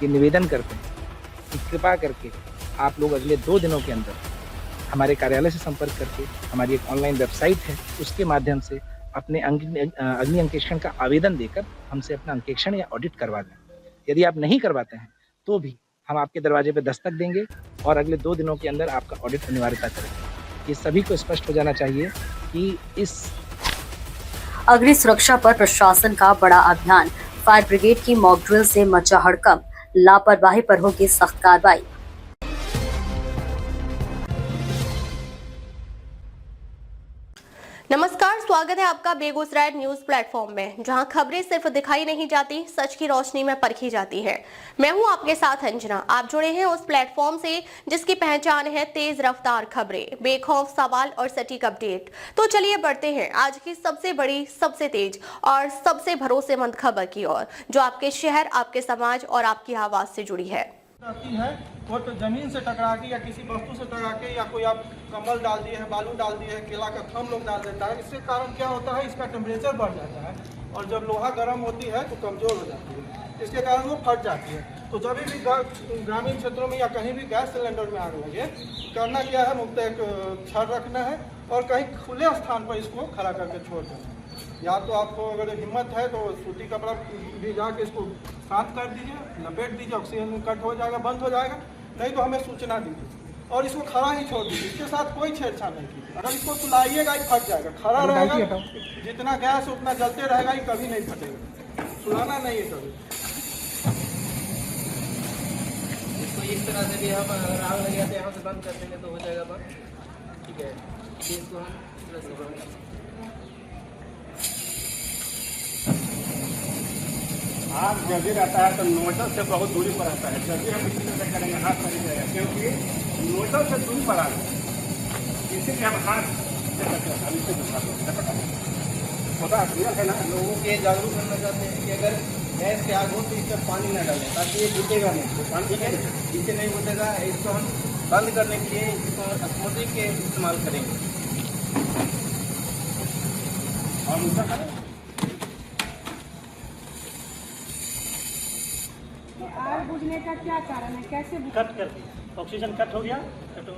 ये निवेदन करते हैं कि कृपा करके आप लोग अगले 2 दिनों के अंदर हमारे कार्यालय से संपर्क करके, हमारी एक ऑनलाइन वेबसाइट है, उसके माध्यम से अपने अग्नि अंकेक्षण का आवेदन देकर हमसे अपना अंकेक्षण या ऑडिट करवा लें। यदि आप नहीं करवाते हैं, तो भी हम आपके दरवाजे पे दस्तक देंगे और अगले 2 दिनों के अंदर आपका ऑडिट अनिवार्यता करेंगे। ये सभी को स्पष्ट हो जाना चाहिए कि इस अग्नि सुरक्षा पर प्रशासन का बड़ा अभियान, फायर ब्रिगेड की मॉक ड्रिल से मचा हड़कंप, लापरवाही पर होगी सख्त कार्रवाई। नमस्कार, स्वागत है आपका बेगूसराय न्यूज प्लेटफॉर्म में, जहां खबरें सिर्फ दिखाई नहीं जाती, सच की रोशनी में परखी जाती है। मैं हूं आपके साथ अंजना। आप जुड़े हैं उस प्लेटफॉर्म से जिसकी पहचान है तेज रफ्तार खबरें, बेखौफ सवाल और सटीक अपडेट। तो चलिए बढ़ते हैं आज की सबसे बड़ी, सबसे तेज और सबसे भरोसेमंद खबर की ओर, जो आपके शहर, आपके समाज और आपकी आवाज से जुड़ी है। रहती है वो तो जमीन से टकरा के या किसी वस्तु से टकरा के, या कोई आप कम्बल डाल दिए है, बालू डाल दिए है, केला का थम लोग डाल देता है। इसके कारण क्या होता है, इसका टेम्परेचर बढ़ जाता है और जब लोहा गर्म होती है तो कमज़ोर हो जाती है, इसके कारण वो फट जाती है। तो जब भी ग्रामीण क्षेत्रों में या कहीं भी गैस सिलेंडर में आग लगे, करना क्या है, मुफ्त एक छड़ रखना है और कहीं खुले स्थान पर इसको खड़ा करके छोड़ देना है। या तो आपको अगर हिम्मत है तो सूती कपड़ा भिजा के इसको साफ कर दीजिए, लपेट दीजिए, ऑक्सीजन कट हो जाएगा, बंद हो जाएगा। नहीं तो हमें सूचना दीजिए और इसको खड़ा ही छोड़ दीजिए, इसके साथ कोई छेड़छाड़ नहीं कीजिए। अगर इसको सुलाइएगा ही फट जाएगा, खड़ा रहेगा, जितना गैस उतना जलते रहेगा, ही कभी नहीं फटेगा। सुलाना नहीं है कभी। इसको इस तरह से भी हम अगर आग लग जाते यहाँ से बंद कर देंगे तो हो जाएगा बंद। ठीक है, इसको हम इस तरह से बंद कर देंगे। आग जल्दी रहता है तो नोजल से बहुत दूरी पर रहता है। जल्दी हम इसी तरह करेंगे, हाथ पर ही जाएगा, क्योंकि नोजल से दूरी पर आ गया, इसीलिए हम हाथ से करते हैं। इसे पता क्लियर है ना। लोगों के जागरूक करना चाहते हैं कि अगर गैस से आग हो तो इस पर पानी न डालें, ताकि ये बुझेगा नहीं। तो ठीक है, इससे नहीं बुझेगा। इसको हम बंद करने के लिए इसको ऑस्मोटिक के इस्तेमाल करेंगे। और उसका करें आग बुझने का क्या कारण है, कैसे कट करके ऑक्सीजन कट हो गया तो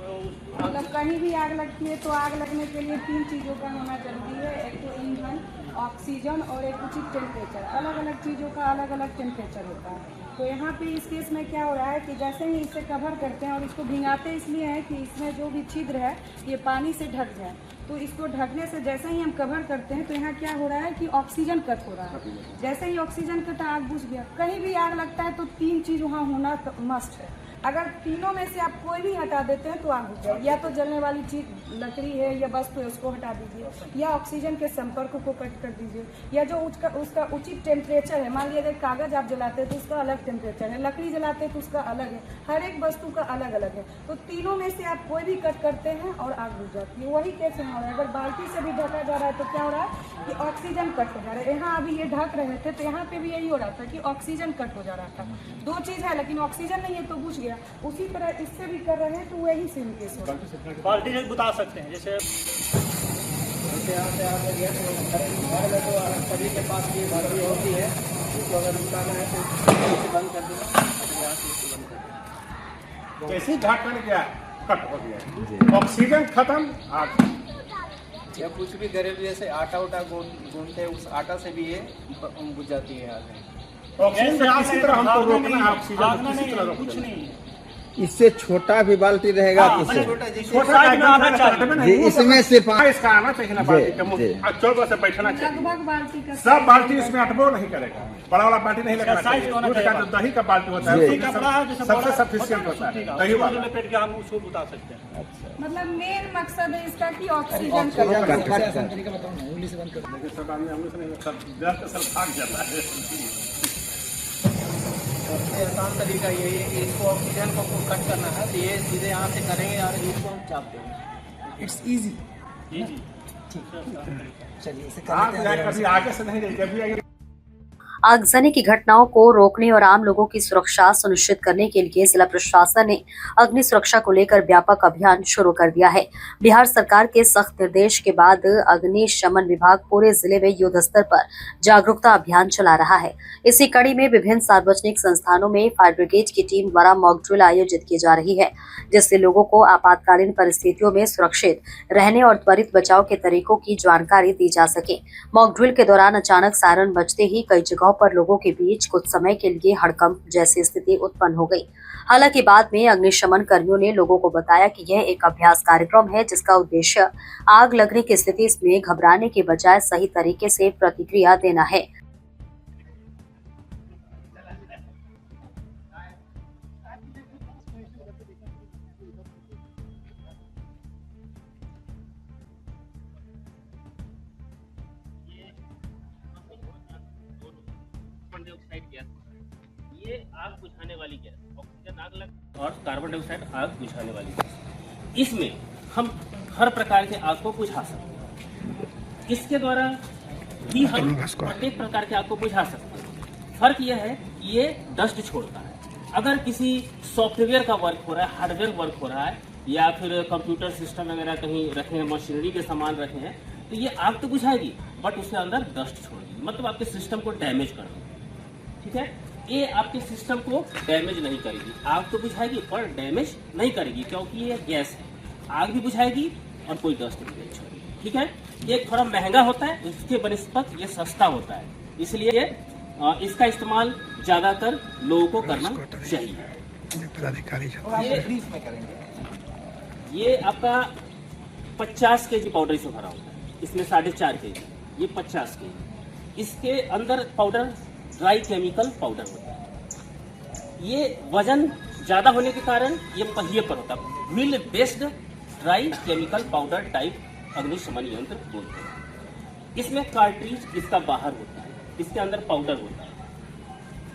मतलब कहीं भी आग लगती है तो आग लगने के लिए 3 चीज़ों का होना जरूरी है। एक तो ईंधन, ऑक्सीजन और एक उचित टेम्परेचर। अलग अलग चीज़ों का अलग अलग टेम्परेचर होता है। तो यहाँ पे इस केस में क्या हो रहा है कि जैसे ही इसे कवर करते हैं, और इसको भिंगाते इसलिए हैं कि इसमें जो भी छिद्र है ये पानी से ढक जाए। तो इसको ढकने से जैसे ही हम कवर करते हैं तो यहाँ क्या हो रहा है कि ऑक्सीजन कट हो रहा है। जैसे ही ऑक्सीजन कटा, आग बुझ गया। कहीं भी आग लगता है तो 3 चीज़ वहाँ होना मस्ट है। अगर तीनों में से आप कोई भी हटा देते हैं तो आग बुझ जाए। या तो जलने वाली चीज लकड़ी है या वस्तु है, उसको हटा दीजिए, या ऑक्सीजन के संपर्क को कट कर दीजिए, या जो उसका उचित टेम्परेचर है। मान लीजिए कागज आप जलाते हैं तो उसका अलग टेम्परेचर है, लकड़ी जलाते हैं तो उसका अलग है, हर एक वस्तु का अलग अलग है। तो तीनों में से आप कोई भी कट करते हैं और आग बुझ जाती है। वही केस यहाँ हो रहा है। अगर बाल्टी से भी ढका जा रहा है तो क्या हो रहा है कि ऑक्सीजन कट हो जा रहा है। यहाँ अभी ये ढक रहे थे तो यहाँ पे भी यही हो रहा था कि ऑक्सीजन कट हो जा रहा था। 2 चीज़ है, लेकिन ऑक्सीजन नहीं है तो बुझ गया। उसी तरह इससे भी कर रहे हैं तो वही सेम केस हो रहा है। बाल्टी से बता सकते हैं। जैसे आते गया तो सभी के पास ये बाल्टी होती है, उसको अगर उठाना है तो इसे बंद कर देना। जैसे ढक्कन गया कट हो गया, ऑक्सीजन खत्म, आग। या कुछ भी घरेलू जैसे आटा उटा गूंथते हैं, उस आटा से भी ये बुझ जाती है आग। ऑक्सीजन इसी तरह हमको रोकना है, ऑक्सीजन किसी तरह रोकना कुछ नहीं है। इससे छोटा भी बाल्टी रहेगा किसे? इसमें से इसका आना चाहिए ना बाल्टी का, चौबा से बैठना चाहिए। लगभग बाल्टी का सब बाल्टी इसमें अटबो नहीं करेगा, बड़ा वाला बाल्टी नहीं लगाना चाहिए। दूध का जो दही का बाल्टी होता है सबसे सफिशिएंट होता है, दही वाला लपेट के हम उसको बता सकते हैं। मतलब मेन मकसद है इसका कि ऑक्सीजन का सब भाग जाता है। सबसे आसान तरीका यही है कि इसको ऑक्सीजन को कट करना है, तो ये सीधे यहाँ से करेंगे और इसको हम चाप देंगे। It's easy. जी चलिए इसे कभी आगे से नहीं, जब भी आगजनी की घटनाओं को रोकने और आम लोगों की सुरक्षा सुनिश्चित करने के लिए जिला प्रशासन ने अग्नि सुरक्षा को लेकर व्यापक अभियान शुरू कर दिया है। बिहार सरकार के सख्त निर्देश के बाद अग्निशमन विभाग पूरे जिले में युद्ध स्तर पर जागरूकता अभियान चला रहा है। इसी कड़ी में विभिन्न सार्वजनिक संस्थानों में फायर ब्रिगेड की टीम द्वारा मॉक ड्रिल आयोजित की जा रही है, जिससे लोगों को आपातकालीन परिस्थितियों में सुरक्षित रहने और त्वरित बचाव के तरीकों की जानकारी दी जा सके। मॉक ड्रिल के दौरान अचानक सायरन बजते ही कई जगहों पर लोगों के बीच कुछ समय के लिए हड़कंप जैसी स्थिति उत्पन्न हो गई। हालांकि बाद में अग्निशमन कर्मियों ने लोगों को बताया कि यह एक अभ्यास कार्यक्रम है, जिसका उद्देश्य आग लगने की स्थिति में घबराने के बजाय सही तरीके से प्रतिक्रिया देना है। ये आग बुझाने वाली गैस, ऑक्सीजन आग लग और कार्बन डाइऑक्साइड आग बुझाने वाली गैस। इसमें हम हर प्रकार के आग को बुझा सकते हैं। इसके द्वारा भी हम प्रत्येक प्रकार के आग को बुझा सकते हैं। फर्क यह है कि ये डस्ट छोड़ता है। अगर किसी सॉफ्टवेयर का वर्क हो रहा है, हार्डवेयर वर्क हो रहा है, या फिर कंप्यूटर सिस्टम वगैरह कहीं रखे हैं, मशीनरी के सामान रखे हैं, तो ये आग तो बुझाएगी बट उसके अंदर डस्ट छोड़ेगी, मतलब आपके सिस्टम को डैमेज कर देगी। ठीक है, ये आपके सिस्टम को डैमेज नहीं करेगी। आग तो बुझाएगी पर डैमेज नहीं करेगी, क्योंकि ये गैस है। आग भी बुझाएगी और कोई डस्ट भी नहीं छोड़ेगी। ठीक है, ये थोड़ा महंगा होता है, इसके बनस्पत ये सस्ता होता है, इसलिए इसका इस्तेमाल ज्यादातर लोगों को करना चाहिए। ये आपका 50 kg पाउडर से भरा होता है, इसमें 4.5 kg, ये 50 kg। इसके अंदर पाउडर ड्राई केमिकल पाउडर होता है। ये वजन ज्यादा होने के कारण ये पहिए पर होता है, wheel based dry chemical powder type अग्निशमन यंत्र बोलते हैं। इसमें कार्ट्रिज इसका बाहर होता है, इसके अंदर पाउडर होता है।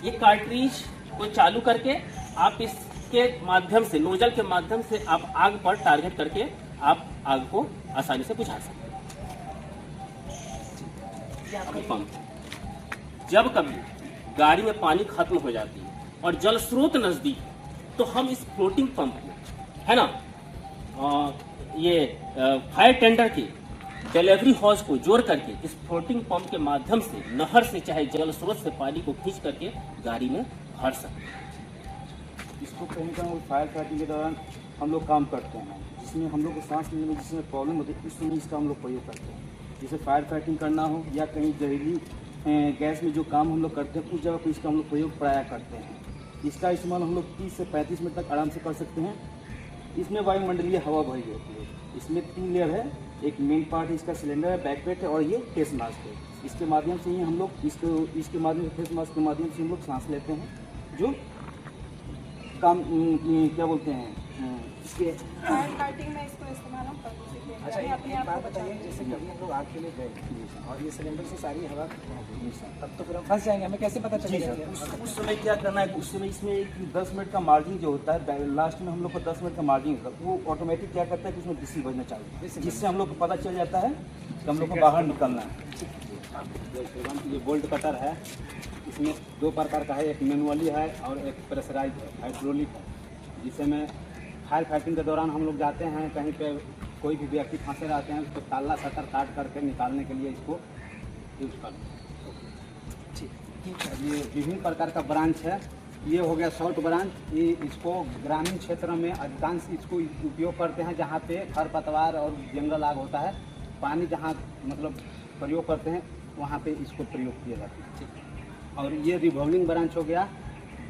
ये कार्ट्रिज को चालू करके आप इसके माध्यम से, नोजल के माध्यम से आप आग पर टारगेट करके आप आग को आसानी से बुझा सकते हैं। पंप, जब कभी गाड़ी में पानी खत्म हो जाती है और जल स्रोत नजदीक, तो हम इस फ्लोटिंग पंप में, है ना, ये फायर टेंडर के डिलीवरी हॉज को जोड़ करके इस फ्लोटिंग पंप के माध्यम से नहर से चाहे जल स्रोत से पानी को खींच करके गाड़ी में भर सकते हैं। इसको कहीं कहीं फायर फाइटिंग के दौरान हम लोग काम करते हैं, जिसमें हम लोग को सांस लेने में जिसमें प्रॉब्लम होती है, उस समय इसका हम लोग प्रयोग करते हैं। जैसे फायर फाइटिंग करना हो या कहीं जहरीली गैस में जो काम हम लोग करते हैं, उस जगह पर इसका हम लोग प्रयोग प्राय करते हैं। इसका इस्तेमाल हम लोग 30 से 35 मिनट तक आराम से कर सकते हैं। इसमें वायुमंडलीय हवा भरी होती है। इसमें 3 लेयर है, एक मेन पार्ट इसका सिलेंडर है, बैकपेट है और ये फेस मास्क है। इसके माध्यम से ही हम लोग इसके माध्यम से, फेस मास्क के माध्यम से हम लोग सांस लेते हैं, जो काम क्या बोलते हैं इसके फायर फाइटिंग में इसको इस्तेमाल हम करते हैं। अच्छा, एक बात बताइए, जैसे कभी हम लोग आग के लिए गए और ये सिलेंडर से सारी हवा तब तो फिर हम फंस जाएंगे, हमें कैसे पता चलेगा? उस समय क्या करना है, उस समय इसमें एक 10 मिनट का मार्जिन जो होता है, लास्ट में हम लोग को 10 मिनट का मार्जिन होता है, वो ऑटोमेटिक क्या करता है कि उसमें बिजली बजना चाहिए, जिससे हम लोग को पता चल जाता है कि हम लोग को बाहर निकलना है। ये बोल्ट कटर है, इसमें 2 प्रकार का है, एक मैनुअली है और एक प्रेशराइज है, हाइड्रोलिक है। जिससे में फायर फाइटिंग के दौरान हम लोग जाते हैं, कहीं पे कोई भी व्यक्ति फंसे रहते हैं, उसको ताला शटर काट करके निकालने के लिए इसको यूज करते हैं। ठीक है, ये विभिन्न प्रकार का ब्रांच है। ये हो गया शॉर्ट ब्रांच, ये इसको ग्रामीण क्षेत्र में अधिकांश इसको उपयोग करते हैं, जहाँ पे खरपतवार और जंगल आग होता है, पानी जहाँ मतलब प्रयोग करते हैं वहाँ पे इसको प्रयोग किया जाता है। और ये रिवॉल्विंग ब्रांच हो गया,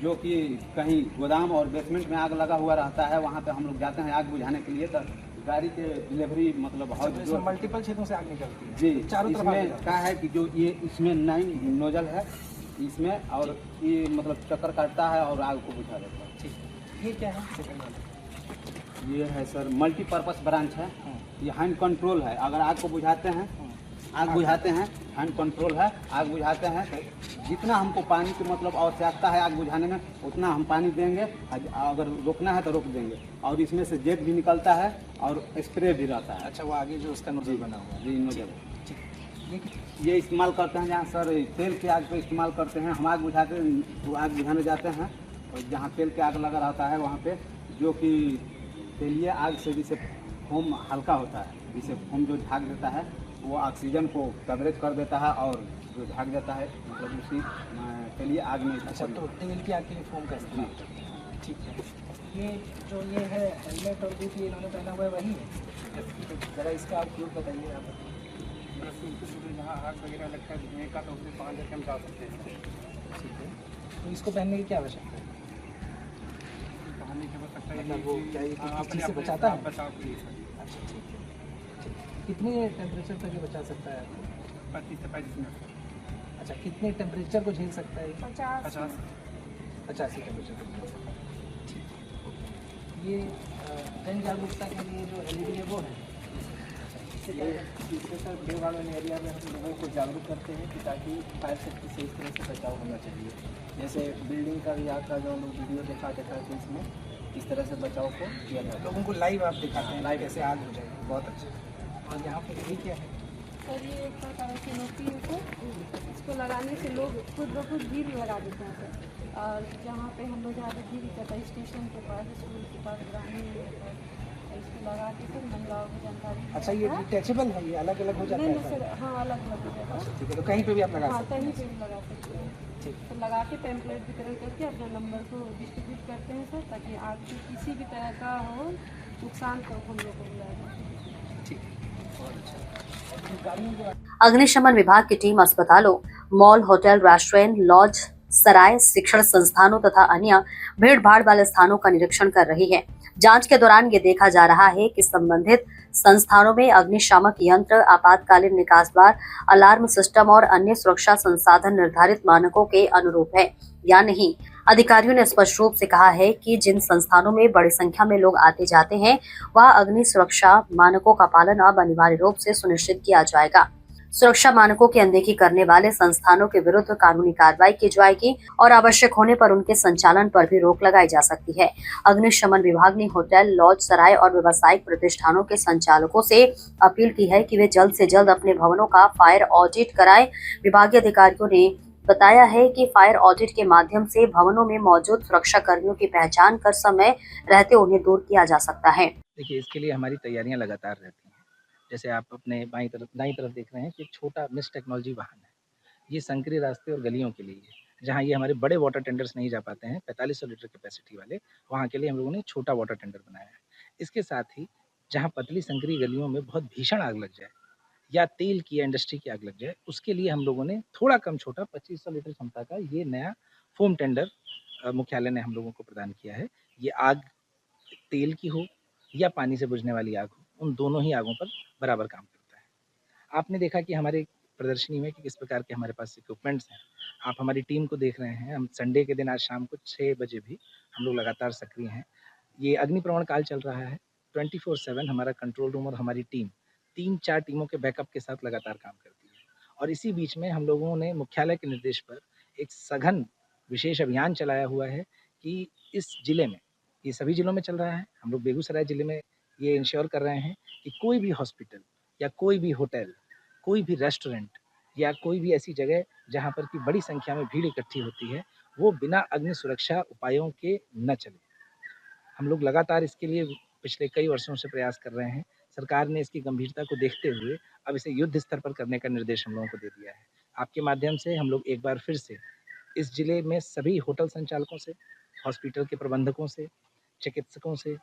जो कि कहीं गोदाम और बेसमेंट में आग लगा हुआ रहता है, वहाँ पे हम लोग जाते हैं आग बुझाने के लिए। तो गाड़ी के डिलीवरी मतलब जो मल्टीपल क्षेत्रों से आग निकलती है जी, चारों तरफ क्या है कि जो ये इसमें 9 नोजल है इसमें, और ये मतलब चक्कर काटता है और आग को बुझा देता है। ठीक, ये क्या है सेकंड वाला? ये है सर मल्टीपर्पस ब्रांच है। ये हैंड कंट्रोल है, अगर आग को बुझाते हैं, आग बुझाते हैं, हैंड कंट्रोल है, आग बुझाते हैं, जितना हमको पानी की मतलब आवश्यकता है आग बुझाने में उतना हम पानी देंगे, अगर रोकना है तो रोक देंगे। और इसमें से जेट भी निकलता है और स्प्रे भी रहता है। अच्छा, वो आगे जो उसका नोजल बना हुआ है, जी नोजल। ये इस्तेमाल करते हैं जहाँ सर तेल के आग पे इस्तेमाल करते हैं। हम आग बुझाते आग बुझाने जाते हैं और जहाँ तेल के आग लगा रहता है वहाँ पे जो कि तेलीय आग से जिसे फोम हल्का होता है, जिसे फोम जो झाग देता है वो ऑक्सीजन को कवरेज कर देता है और जो झाग जाता है मतलब उसी तेलीय आग में। अच्छा, तो तेल की आग के लिए फोम का इस्तेमाल करते हैं, ठीक है। ये है हेलमेट और बूट, ये इन्होंने पहना हुआ है वही है, तो ज़रा इसका आप उपयोग बताइए आप। जहाँ आग वगैरह लगता है धुएँ का तो उसमें 5 हम जा सकते हैं। ठीक है, तो इसको पहनने की क्या आवश्यकता है? पहनने की आवश्यकता है मतलब वो क्या ये हाँ, किसी चीज़ से अपने बचाता है? बचाव के लिए सर। अच्छा, ठीक है, ठीक है। कितने टेम्परेचर तक ये बचा सकता है आपको? 25 से 35 मिनट। अच्छा, कितने टेम्परेचर को झेल सकता है ये? 50। 85 टेम्परेचर को झेल सकता है, ठीक है। ये जन जागरूकता के लिए जो LED है वो है। इससे सर भीड़ वाले एरिया में हम लोगों को जागरूक करते हैं कि ताकि फायर सेफ्टी से इस तरह से बचाव होना चाहिए। जैसे बिल्डिंग का भी आपका जो हम लोग वीडियो दिखा के इसमें इस तरह से बचाव को किया जाता है। लोगों को लाइव आप दिखाते हैं, लाइव कैसे आग हो जाएगी, बहुत अच्छा। और यहाँ पर ये क्या है? सर ये एक प्रकार की नोटी है सर, इसको लगाने से लोग खुद ब खुद भीड़ लगा देते हैं सर। और जहाँ पे हम लोग ज़्यादा भीड़ करता है स्टेशन के पास, स्कूल के पास, ग्रामीण के पास, इसको लगा के फिर महिलाओं की जानकारी। अच्छा, ये डिटैचेबल है, ये अलग अलग हो जाता नहीं है? नहीं सर, हाँ अलग अलग हो जाता है। ठीक है, तो कहीं पे भी आप लगा हाँ सकते कहीं पे भी लगा सकते हैं। ठीक। तो लगा के टेम्पलेट वितरण करके अपने नंबर को डिस्ट्रीब्यूट करते हैं सर, ताकि आग की किसी भी तरह का हो नुकसान तो हम लोग को बुलाया जाए। ठीक है, बहुत अच्छा। अग्निशमन विभाग की टीम अस्पतालों, मॉल, होटल, रेस्टोरेंट, लॉज, सराय, शिक्षण संस्थानों तथा अन्य भीड़ भाड़ वाले स्थानों का निरीक्षण कर रही है। जांच के दौरान ये देखा जा रहा है कि संबंधित संस्थानों में अग्निशामक यंत्र, आपातकालीन निकास द्वार, अलार्म सिस्टम और अन्य सुरक्षा संसाधन निर्धारित मानकों के अनुरूप है या नहीं। अधिकारियों ने स्पष्ट रूप से कहा है कि जिन संस्थानों में बड़ी संख्या में लोग आते जाते हैं, वहां अग्नि सुरक्षा मानकों का पालन अब अनिवार्य रूप से सुनिश्चित किया जाएगा। सुरक्षा मानकों की अनदेखी करने वाले संस्थानों के विरुद्ध कानूनी कार्रवाई की जाएगी और आवश्यक होने पर उनके संचालन पर भी रोक लगाई जा सकती है। अग्निशमन विभाग ने होटल, लॉज, सराय और व्यावसायिक प्रतिष्ठानों के संचालकों से अपील की है कि वे जल्द से जल्द अपने भवनों का फायर ऑडिट कराएं। विभागीय अधिकारियों ने बताया है कि फायर ऑडिट के माध्यम से भवनों में मौजूद सुरक्षा कर्मियों की पहचान कर समय रहते उन्हें दूर किया जा सकता है। देखिए, इसके लिए हमारी तैयारियां लगातार रहती हैं। जैसे आप अपने दाईं तरफ देख रहे हैं कि एक छोटा मिस टेक्नोलॉजी वाहन है। ये संकरी रास्ते और गलियों के लिए है। जहाँ ये हमारे बड़े वाटर टेंडर्स नहीं जा पाते हैं, 4500 लीटर कैपेसिटी वाले, वहाँ के लिए हम लोगों ने छोटा वाटर टेंडर बनाया है। इसके साथ ही जहाँ पतली संकरी गलियों में बहुत भीषण आग लग जाए या तेल की या इंडस्ट्री की आग लग जाए, उसके लिए हम लोगों ने थोड़ा कम छोटा 2500 लीटर क्षमता का ये नया फोम टेंडर मुख्यालय ने हम लोगों को प्रदान किया है। ये आग तेल की हो या पानी से बुझने वाली आग हो, उन दोनों ही आगों पर बराबर काम करता है। आपने देखा कि हमारे प्रदर्शनी में कि किस प्रकार के हमारे पास इक्विपमेंट्स हैं। आप हमारी टीम को देख रहे हैं। हम संडे के दिन आज शाम को 6 बजे भी हम लोग लगातार सक्रिय हैं। ये अग्निप्रवण काल चल रहा है। 24/7 हमारा कंट्रोल रूम और हमारी टीम 3-4 टीमों के बैकअप के साथ लगातार काम करती है। और इसी बीच में हम लोगों ने मुख्यालय के निर्देश पर एक सघन विशेष अभियान चलाया हुआ है कि इस जिले में, ये सभी जिलों में चल रहा है, हम लोग बेगूसराय जिले में ये इंश्योर कर रहे हैं कि कोई भी हॉस्पिटल या कोई भी होटल, कोई भी रेस्टोरेंट या कोई भी ऐसी जगह जहाँ पर कि बड़ी संख्या में भीड़ इकट्ठी होती है, वो बिना अग्नि सुरक्षा उपायों के न चले। हम लोग लगातार इसके लिए पिछले कई वर्षों से प्रयास कर रहे हैं। सरकार ने इसकी गंभीरता को देखते हुए अब इसे युद्ध स्तर पर करने का निर्देश हम लोगों को दे दिया है। आपके माध्यम से हम लोग एक बार फिर से इस जिले में सभी होटल संचालकों से, हॉस्पिटल के प्रबंधकों से, चिकित्सकों से,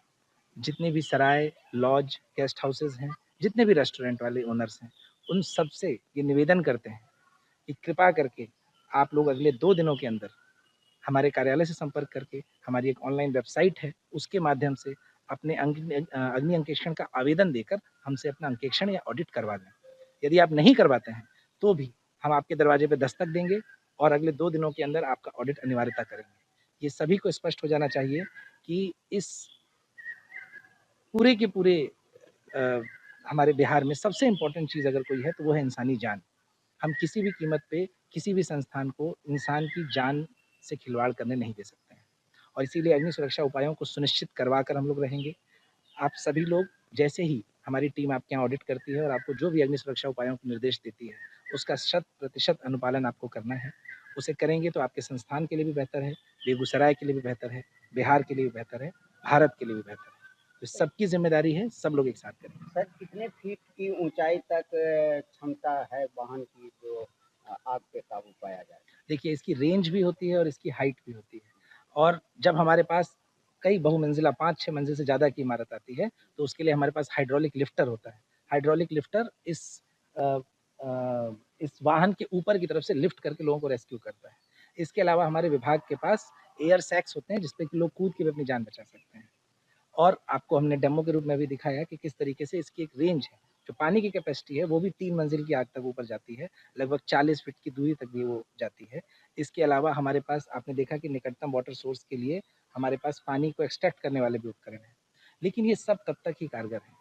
जितने भी सराय, लॉज, गेस्ट हाउसेज़ हैं, जितने भी रेस्टोरेंट वाले ओनर्स हैं, उन सब से ये निवेदन करते हैं कि कृपा करके आप लोग अगले 2 दिनों के अंदर हमारे कार्यालय से संपर्क करके, हमारी एक ऑनलाइन वेबसाइट है, उसके माध्यम से अपने अग्नि अंकेक्षण का आवेदन देकर हमसे अपना अंकेक्षण या ऑडिट करवा लें। यदि आप नहीं करवाते हैं, तो भी हम आपके दरवाजे पे दस्तक देंगे और अगले 2 दिनों के अंदर आपका ऑडिट अनिवार्यता करेंगे। ये सभी को स्पष्ट हो जाना चाहिए कि इस पूरे के पूरे हमारे बिहार में सबसे इम्पोर्टेंट चीज़ अगर कोई है तो वो है इंसानी जान। हम किसी भी कीमत पे किसी भी संस्थान को इंसान की जान से खिलवाड़ करने नहीं दे सकते हैं और इसीलिए अग्नि सुरक्षा उपायों को सुनिश्चित करवा कर हम लोग रहेंगे। आप सभी लोग जैसे ही हमारी टीम आपके यहाँ ऑडिट करती है और आपको जो भी अग्नि सुरक्षा उपायों को निर्देश देती है उसका 100% अनुपालन आपको करना है। उसे करेंगे तो आपके संस्थान के लिए भी बेहतर है, बेगूसराय के लिए भी बेहतर है, बिहार के लिए भी बेहतर है, भारत के लिए भी बेहतर है। तो सबकी जिम्मेदारी है, सब लोग एक साथ करेंगे। सर कितने फीट की ऊंचाई तक क्षमता है वाहन की जो आग पे काबू पाया जाए? देखिए इसकी रेंज भी होती है और इसकी हाइट भी होती है, और जब हमारे पास कई बहुमंजिला 5-6 मंजिल से ज़्यादा की इमारत आती है तो उसके लिए हमारे पास हाइड्रोलिक लिफ्टर होता है। हाइड्रोलिक लिफ्टर इस वाहन के ऊपर की तरफ से लिफ्ट करके लोगों को रेस्क्यू करता है। इसके अलावा हमारे विभाग के पास एयर सैक्स होते हैं जिसपे कि लोग कूद के भी अपनी जान बचा सकते हैं। और आपको हमने डेमो के रूप में भी दिखाया कि किस तरीके से इसकी एक रेंज है, जो पानी की कैपेसिटी है वो भी 3 मंजिल की आग तक ऊपर जाती है, लगभग 40 फीट की दूरी तक भी वो जाती है। इसके अलावा हमारे पास आपने देखा कि निकटतम वाटर सोर्स के लिए हमारे पास पानी को एक्सट्रैक्ट करने वाले भी उपकरण हैं। लेकिन ये सब तब तक ही कारगर है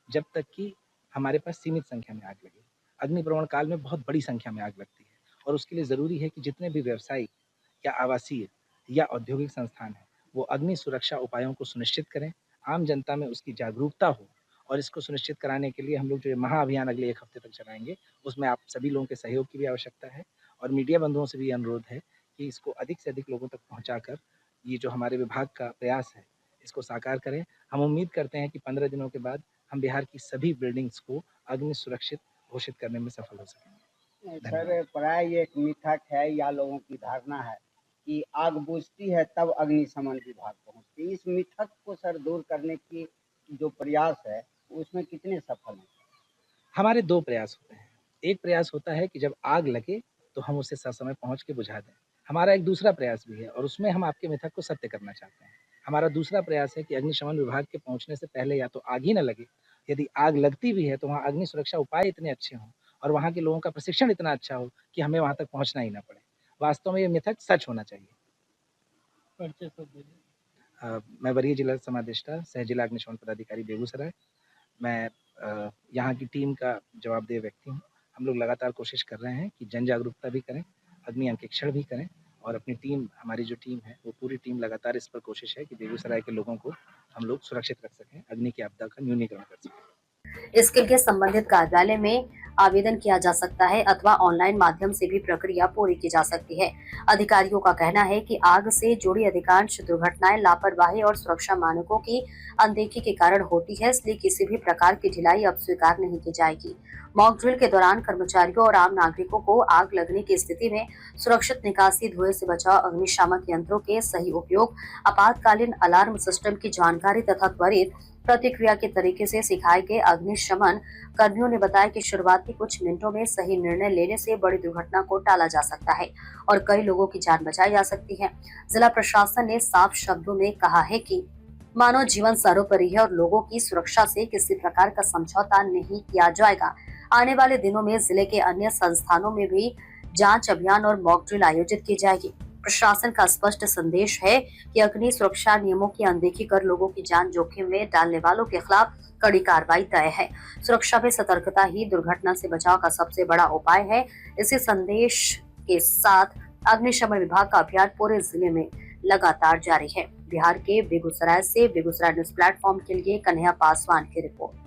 जब तक कि हमारे पास सीमित संख्या में आग लगे। अग्निप्रवण काल में बहुत बड़ी संख्या में आग लगती है और उसके लिए ज़रूरी है कि जितने भी व्यवसायिक या आवासीय या औद्योगिक संस्थान हैं वो अग्नि सुरक्षा उपायों को सुनिश्चित करें, आम जनता में उसकी जागरूकता हो। और इसको सुनिश्चित कराने के लिए हम लोग जो ये महाअभियान अगले 1 हफ्ते तक चलाएंगे उसमें आप सभी लोगों के सहयोग की भी आवश्यकता है और मीडिया बंधुओं से भी अनुरोध है कि इसको अधिक से अधिक लोगों तक पहुंचाकर ये जो हमारे विभाग का प्रयास है इसको साकार करें। हम उम्मीद करते हैं कि 15 दिनों के बाद हम बिहार की सभी बिल्डिंग्स को अग्नि सुरक्षित घोषित करने में सफल हो सकेंगे। सर प्राय ये एक मिथक है या लोगों की धारणा है कि आग बुझती है तब अग्निशमन विभाग पहुंचती है। इस मिथक को सर दूर करने की जो प्रयास है उसमें कितने सफल हैं? हमारे 2 प्रयास होते हैं। एक प्रयास होता है कि जब आग लगे तो हम उसे ससमय पहुंच के बुझा दें। हमारा एक दूसरा प्रयास भी है और उसमें हम आपके मिथक को सत्य करना चाहते हैं। हमारा दूसरा प्रयास है कि अग्निशमन विभाग के पहुंचने से पहले या तो आग ही न लगे, यदि आग लगती भी है तो वहाँ अग्नि सुरक्षा उपाय इतने अच्छे हों और वहाँ के लोगों का प्रशिक्षण इतना अच्छा हो कि हमें वहाँ तक पहुँचना ही ना पड़े। वास्तव में ये मिथक सच होना चाहिए। मैं वरीय जिला समादेष्टा सह जिला अग्निशमन पदाधिकारी बेगूसराय। मैं यहाँ की टीम का जवाबदेह व्यक्ति हूँ। हम लोग लगातार कोशिश कर रहे हैं कि जन जागरूकता भी करें, अग्नि अंकेक्षण भी करें और अपनी टीम, हमारी जो टीम है वो पूरी टीम लगातार इस पर कोशिश है कि बेगूसराय के लोगों को हम लोग सुरक्षित रख सकें, अग्नि की आपदा का न्यूनीकरण कर सकें। इसके लिए संबंधित कार्यालय में आवेदन किया जा सकता है अथवा ऑनलाइन माध्यम से भी प्रक्रिया पूरी की जा सकती है। अधिकारियों का कहना है कि आग से जुड़ी अधिकांश दुर्घटनाएं लापरवाही और सुरक्षा मानकों की अनदेखी के कारण होती है, इसलिए किसी भी प्रकार की ढिलाई अब स्वीकार नहीं की जाएगी। मॉक ड्रिल के दौरान कर्मचारियों और आम नागरिकों को आग लगने की स्थिति में सुरक्षित निकासी, धुएं से बचाव, अग्निशामक यंत्रों के सही उपयोग, आपातकालीन अलार्म सिस्टम की जानकारी तथा त्वरित प्रतिक्रिया के तरीके से सिखाए गए अग्निशमन कर्मियों ने बताया कि शुरुआती कुछ मिनटों में सही निर्णय लेने से बड़ी दुर्घटना को टाला जा सकता है और कई लोगों की जान बचाई जा सकती है। जिला प्रशासन ने साफ शब्दों में कहा है कि मानव जीवन सर्वोपरि है और लोगों की सुरक्षा से किसी प्रकार का समझौता नहीं किया जाएगा। आने वाले दिनों में जिले के अन्य संस्थानों में भी जांच अभियान और मॉक ड्रिल आयोजित की जाएगी। प्रशासन का स्पष्ट संदेश है कि अग्नि सुरक्षा नियमों की अनदेखी कर लोगों की जान जोखिम में डालने वालों के खिलाफ कड़ी कार्रवाई तय है। सुरक्षा में सतर्कता ही दुर्घटना से बचाव का सबसे बड़ा उपाय है। इसी संदेश के साथ अग्निशमन विभाग का अभियान पूरे जिले में लगातार जारी है। बिहार के बेगूसराय से बेगूसराय न्यूज प्लेटफॉर्म के लिए कन्हैया पासवान की रिपोर्ट।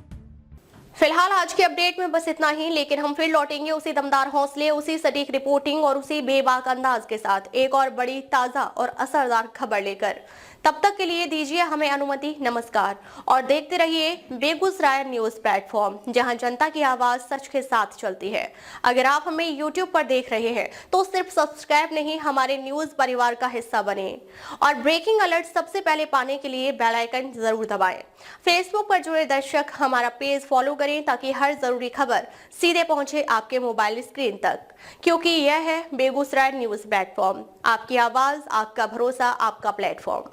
फिलहाल आज के अपडेट में बस इतना ही, लेकिन हम फिर लौटेंगे उसी दमदार हौसले, उसी सटीक रिपोर्टिंग और उसी बेबाक अंदाज के साथ एक और बड़ी ताजा और असरदार खबर लेकर। तब तक के लिए दीजिए हमें अनुमति। नमस्कार और देखते रहिए बेगूसराय न्यूज प्लेटफॉर्म, जहां जनता की आवाज सच के साथ चलती है। अगर आप हमें YouTube पर देख रहे हैं तो सिर्फ सब्सक्राइब नहीं, हमारे न्यूज परिवार का हिस्सा बने और ब्रेकिंग अलर्ट सबसे पहले पाने के लिए बेल आइकन जरूर दबाएं। फेसबुक पर जुड़े दर्शक हमारा पेज फॉलो करें ताकि हर जरूरी खबर सीधे पहुंचे आपके मोबाइल स्क्रीन तक, क्योंकि यह है बेगूसराय न्यूज प्लेटफॉर्म, आपकी आवाज, आपका भरोसा, आपका प्लेटफॉर्म।